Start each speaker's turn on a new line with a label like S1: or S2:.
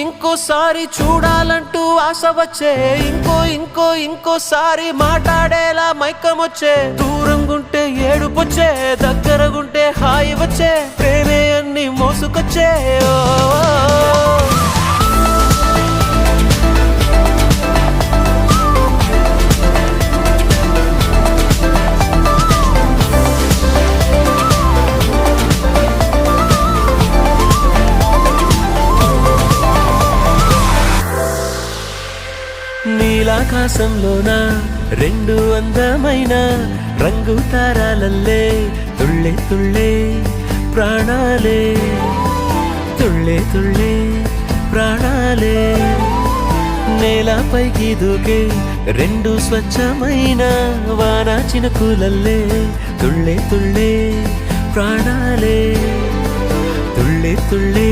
S1: ఇంకోసారి చూడాలంటూ ఆశ వచ్చే, ఇంకోసారి మాట్లాడేలా మైకమొచ్చే. దూరంగుంటే ఏడుపొచ్చే, దగ్గరగుంటే హాయి వచ్చే, ప్రేమే అన్ని మోసుకొచ్చే. నీలాకాశంలోన రెండు అందమైన రంగు తారాలల్లే తుళ్ళే తుళ్ళే ప్రాణాలే, తుళ్ళే తుళ్ళే ప్రాణాలే. నేలపైకి దూకే రెండు స్వచ్ఛమైన వాన చినుకులల్లే తుళ్ళే తుళ్ళే ప్రాణాలే, తుళ్ళే తుళ్ళే